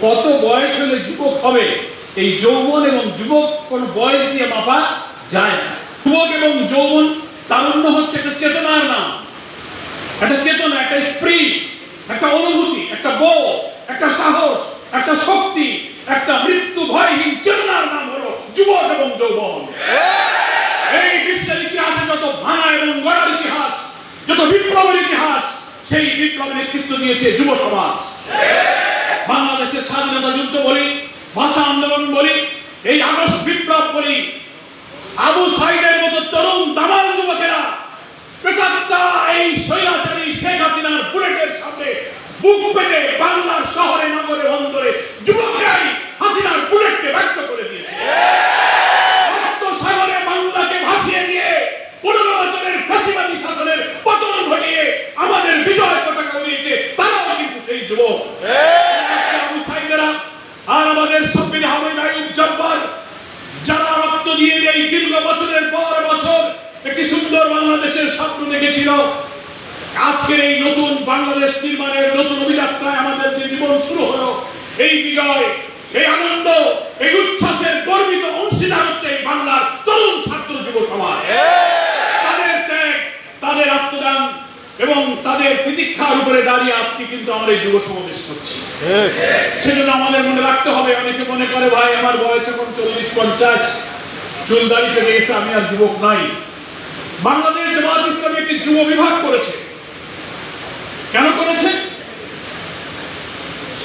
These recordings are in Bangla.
কত বয়স হলে যুবক হবে, এই যৌবন এবং যুবক কোন বয়স দিয়ে মাপা যায় না। যুবক এবং যৌবন তারুণ্য হচ্ছে একটা চেতনার নাম, একটা চেতনা, একটা স্প্রিট, একটা অনুভূতি, একটা বোধ, একটা সাহস, একটা শক্তি, একটা মৃত্যু ভয়হীন চেতনার নাম হলো যুবক এবং যৌবন। এই বিশ্বের ইতিহাসে যত ভাঙা এবং গড়ার ইতিহাস, যত বিপ্লবের ইতিহাস, সেই বিপ্লবের নেতৃত্ব দিয়েছে যুব সমাজ। বাংলাদেশের স্বাধীনতা যুদ্ধ বলি, ভাষা আন্দোলন বলি, এই আগস্ট বিপ্লব বলি, আবু সাইদের মতো তরুণ দামাল যুবকেরা প্রেতাত্মা এই স্বৈরাচারী শেখ হাসিনার বুলেটের সামনে বুক পেতে বাংলার শহরে নগরে বন্দরে যুবকরাই হাসিনার বুলেটকে ব্যক্ত করে দিয়েছে। সাগরে বাংলাকে ভাসিয়ে দিয়ে 15 বছরের ফাঁসিবাদী শাসনের পতন ঘটিয়ে আমাদের বিজয় পতাকা উড়িয়েছে, তারাও কিন্তু সেই যুবক। আবু সাইদেরা আর আমাদের সাব্বির আহমেদ আইয়ুব জব্বার, যারা রক্ত দিয়ে এই দীর্ঘ বছরের পর বছর একটি সুন্দর বাংলাদেশের স্বপ্ন দেখেছিল, আজকের এই নতুন বাংলাদেশ নির্মাণের নতুন অভিযাত্রায় আমাদের যে জীবন শুরু হলো, এই বিজয়, এই আনন্দ, এই উচ্ছ্বাসের গর্বিত অংশীদার হচ্ছে এই বাংলার তরুণ ছাত্র যুব সমাজ। তাদের ত্যাগ, তাদের আত্মদান এবং তাদের প্রতীক্ষার উপরে দাঁড়িয়ে আজকে কিন্তু আমরা এই যুব সমাবেশ করছি। সেজন্য আমাদের মনে রাখতে হবে, অনেকে মনে করে ভাই আমার বয়স এখন 40-50, চুল দাড়ি পেকে গেছে, আমি আর যুবক নাই। বাংলাদেশ জামাত ইসলামী একটি যুব বিভাগ করেছে। কেন করেছে?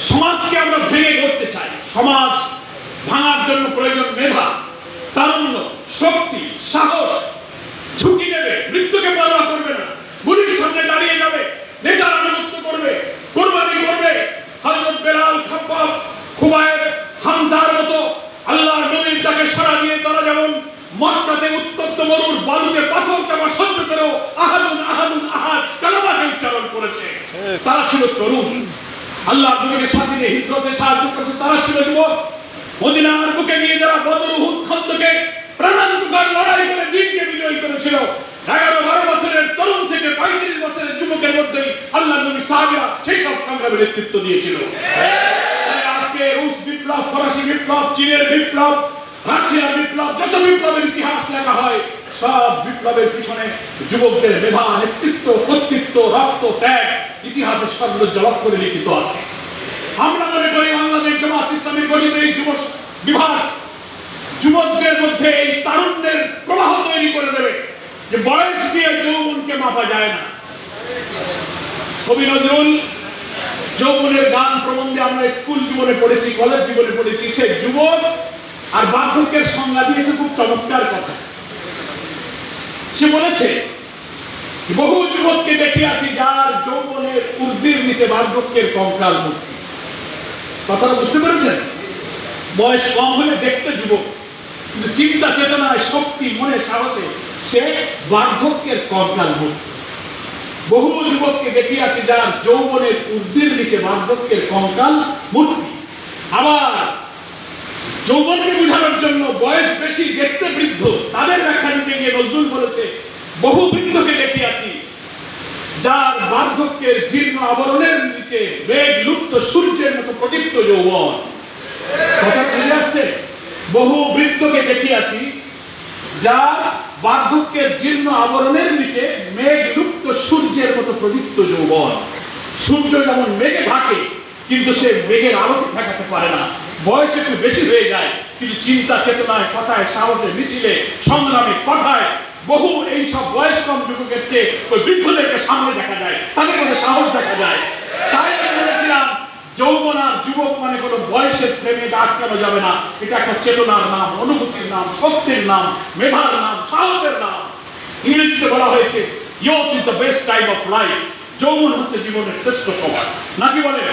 সমাজকে আমরা ভেঙে করতে চাই। সমাজ ভাঙার জন্য প্রয়োজন মেধা, তারুণ্য, শক্তি, সাহস। ঝুঁকি নেবে, মৃত্যুকে পরোয়া করবে না, গুলির সামনে দাঁড়িয়ে যাবে, নেতার আনুগত্য করবে, কোরবানি করবে। হযরত বেলাল, খাব্বাব, খুবাইব, হামজার মতো আল্লাহর নবীর ডাকে সাড়া দিয়ে তারা যেমন মক্কাতে উত্তপ্ত মরুর বালুতে পাথর চাপা সহ্য করেও আহাদুন আহাদুন আহাদ কালেমাকে উচ্চারণ করেছে। তারা ছিল তরুণ। আল্লাহর নবীকে স্বাধীনে হিজরতে সাহায্য করেছে, তারা ছিল যুবক। মদিনার বুকে নিয়ে যারা বদর, উহুদ, খন্দকে প্রাণান্তকার লড়াই করে দিনকে বিজয়ী করেছিল, 11-12 বছরের তরুণ থেকে 35 বছরের যুবকের মধ্যেই আল্লাহর নবী সাহাবীরা সেই সব সংগ্রামের নেতৃত্ব দিয়েছিল। আজকে রুশ বিপ্লব, ফরাসি বিপ্লব, চীনের বিপ্লব, রাশিয়ার বিপ্লব, যত বিপ্লবের ইতিহাস লেখা হয়, সব বিপ্লবের পিছনে যুবকদের মেধা, নেতৃত্ব, কর্তৃত্ব, রক্ত, ত্যাগ ইতিহাসের সর্বজলক করে লিখিত আছে। আমরা মনে করি বাংলাদেশ জামাত ইসলামীর গঠিত এই যুব বিভাগ যুবকদের মধ্যে এই তারুণ্যের প্রবাহ তৈরি করে দেবে, যে বয়স দিয়ে যৌবনকে মাপা যায় না। কবি নজরুল যৌবনের গান প্রবন্ধে আমরা স্কুল জীবনে পড়েছি, কলেজ জীবনে পড়েছি। সে যুবক আর বার্ধক্যের সংজ্ঞা দিয়েছে খুব চমৎকার কথা। সে বলেছে, বহু যুবককে দেখিয়াছি যার যৌবনের ঊর্ধ্বের নিচে বার্ধক্যের কঙ্কাল মূর্তি। কথাটা বুঝতে পেরেছেন? বয়স কম হলে দেখতে যুবক, কিন্তু চিন্তা চেতনায়, শক্তি, মনে, সাহসে সে বার্ধক্যের কঙ্কাল মূর্তি। বহু যুবককে দেখিয়াছি যার যৌবনের ঊর্ধ্বের নিচে বার্ধক্যের কঙ্কাল মূর্তি। আবার যৌবনকে বোঝানোর জন্য বয়স বেশি দেখতে বৃদ্ধ, তাদের ব্যাখ্যা দিতে গিয়ে নজরুল বলেছে, বহু বৃদ্ধকে দেখিয়াছি যার বার্ধক্যের জীর্ণ আবরণের নিচে মেঘ লুপ্ত সূর্যের মতো প্রদীপ্ত যৌবন। কথা বুঝে আসছে? বহু বৃদ্ধকে দেখিয়াছি যার বার্ধক্যের জীর্ণ আবরণের নিচে মেঘ লুপ্ত সূর্যের মতো প্রদীপ্ত যৌবন। সূর্য যেমন মেঘে ঢাকে, কিন্তু সে মেঘের আলোকে ঠেকাতে পারে না। বয়স একটু বেশি হয়ে যায়, কিন্তু চিন্তা চেতনায়, কথায়, সাহসে, মিছিলে, সংগ্রামে, কথায় বহু এই সব বয়স কম যুবকের চেয়ে ওই বৃদ্ধদেরকে সামনে দেখা যায়, তাদের মধ্যে সাহস দেখা যায়। তাই আমি বলেছিলাম, যৌবন আর যুবক মানে কোনো বয়সের প্রেমে আটকানো যাবে না। এটা একটা চেতনার নাম, অনুভূতির নাম, শক্তির নাম, মেধার নাম, সাহসের নাম। ইংরেজিতে বলা হয়েছে youth is the best time of life. যৌবন হচ্ছে জীবনের শ্রেষ্ঠ সময়, নাকি বলেন?